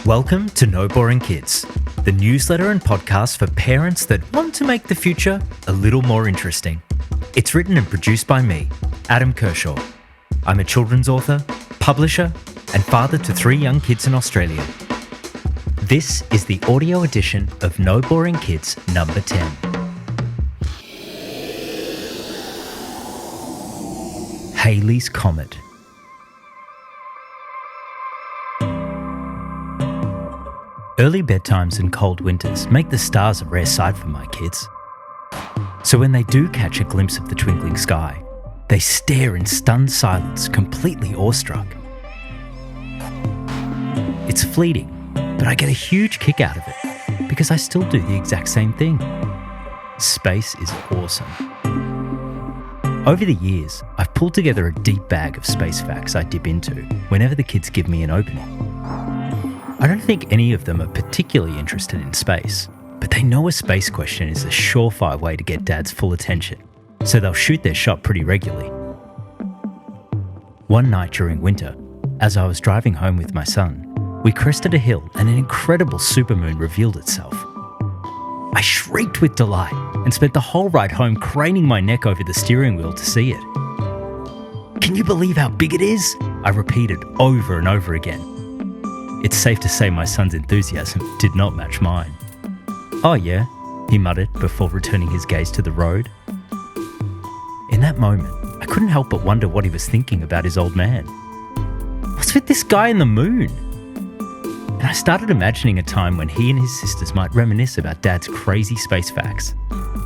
Welcome to No Boring Kids, the newsletter and podcast for parents that want to make the future a little more interesting. It's written and produced by me, Adam Kershaw. I'm a children's author, publisher, and father to 3 young kids in Australia. This is the audio edition of No Boring Kids number 10. Halley's Comet. Early bedtimes and cold winters make the stars a rare sight for my kids. So when they do catch a glimpse of the twinkling sky, they stare in stunned silence, completely awestruck. It's fleeting, but I get a huge kick out of it because I still do the exact same thing. Space is awesome. Over the years, I've pulled together a deep bag of space facts I dip into whenever the kids give me an opening. I don't think any of them are particularly interested in space, but they know a space question is a surefire way to get Dad's full attention, so they'll shoot their shot pretty regularly. One night during winter, as I was driving home with my son, we crested a hill and an incredible supermoon revealed itself. I shrieked with delight and spent the whole ride home craning my neck over the steering wheel to see it. "Can you believe how big it is?" I repeated over and over again. It's safe to say my son's enthusiasm did not match mine. "Oh yeah," he muttered before returning his gaze to the road. In that moment, I couldn't help but wonder what he was thinking about his old man. What's with this guy and the moon? And I started imagining a time when he and his sisters might reminisce about Dad's crazy space facts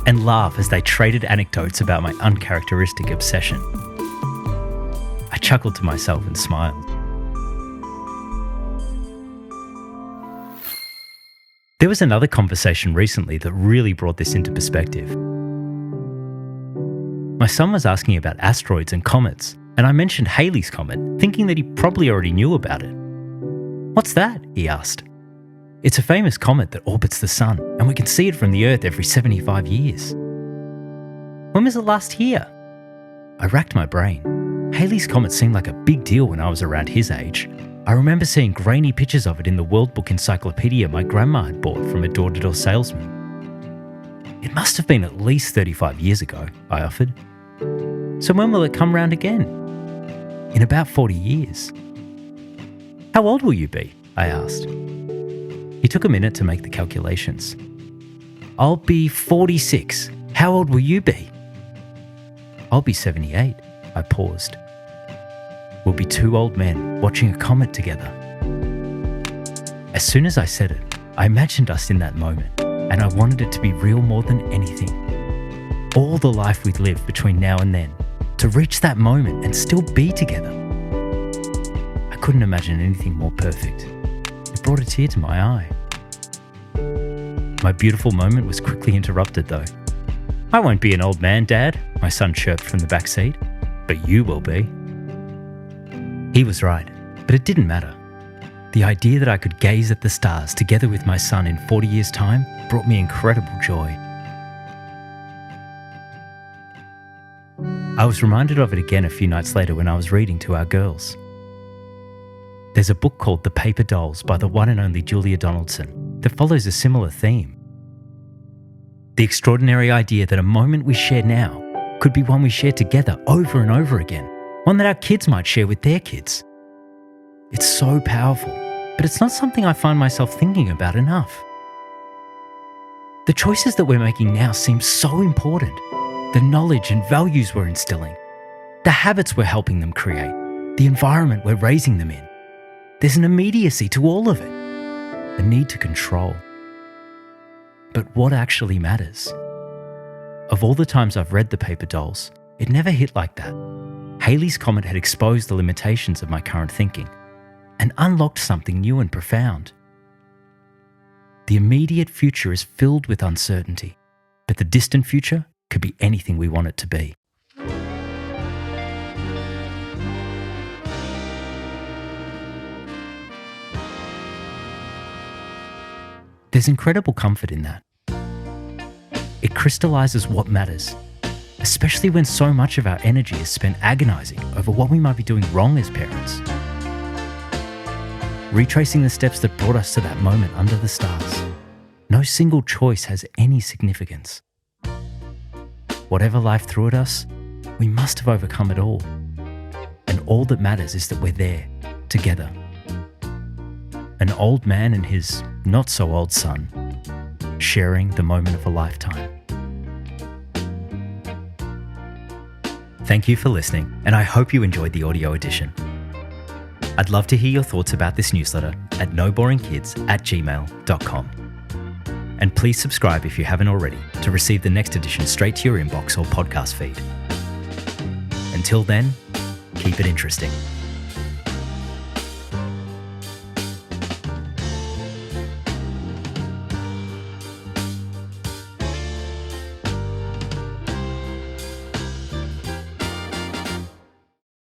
and laugh as they traded anecdotes about my uncharacteristic obsession. I chuckled to myself and smiled. There was another conversation recently that really brought this into perspective. My son was asking about asteroids and comets, and I mentioned Halley's Comet, thinking that he probably already knew about it. "What's that?" he asked. "It's a famous comet that orbits the sun, and we can see it from the Earth every 75 years. "When was it last here?" I racked my brain. Halley's Comet seemed like a big deal when I was around his age. I remember seeing grainy pictures of it in the World Book encyclopedia my grandma had bought from a door-to-door salesman. "It must have been at least 35 years ago," I offered. "So when will it come round again?" "In about 40 years. "How old will you be?" I asked. He took a minute to make the calculations. "I'll be 46. How old will you be?" "I'll be 78. I paused. "We'll be 2 old men watching a comet together." As soon as I said it, I imagined us in that moment, and I wanted it to be real more than anything. All the life we'd lived between now and then, to reach that moment and still be together. I couldn't imagine anything more perfect. It brought a tear to my eye. My beautiful moment was quickly interrupted though. "I won't be an old man, Dad," my son chirped from the back seat. "But you will be." He was right, but it didn't matter. The idea that I could gaze at the stars together with my son in 40 years' time brought me incredible joy. I was reminded of it again a few nights later when I was reading to our girls. There's a book called The Paper Dolls by the one and only Julia Donaldson that follows a similar theme. The extraordinary idea that a moment we share now could be one we share together over and over again. One that our kids might share with their kids. It's so powerful, but it's not something I find myself thinking about enough. The choices that we're making now seem so important. The knowledge and values we're instilling, the habits we're helping them create, the environment we're raising them in. There's an immediacy to all of it, a need to control. But what actually matters? Of all the times I've read The Paper Dolls, it never hit like that. Halley's Comet had exposed the limitations of my current thinking and unlocked something new and profound. The immediate future is filled with uncertainty, but the distant future could be anything we want it to be. There's incredible comfort in that. It crystallizes what matters, especially when so much of our energy is spent agonizing over what we might be doing wrong as parents. retracing the steps that brought us to that moment under the stars. No single choice has any significance. Whatever life threw at us, we must have overcome it all. And all that matters is that we're there, together. An old man and his not-so-old son, sharing the moment of a lifetime. Thank you for listening, and I hope you enjoyed the audio edition. I'd love to hear your thoughts about this newsletter at noboringkids@gmail.com. And please subscribe if you haven't already to receive the next edition straight to your inbox or podcast feed. Until then, keep it interesting.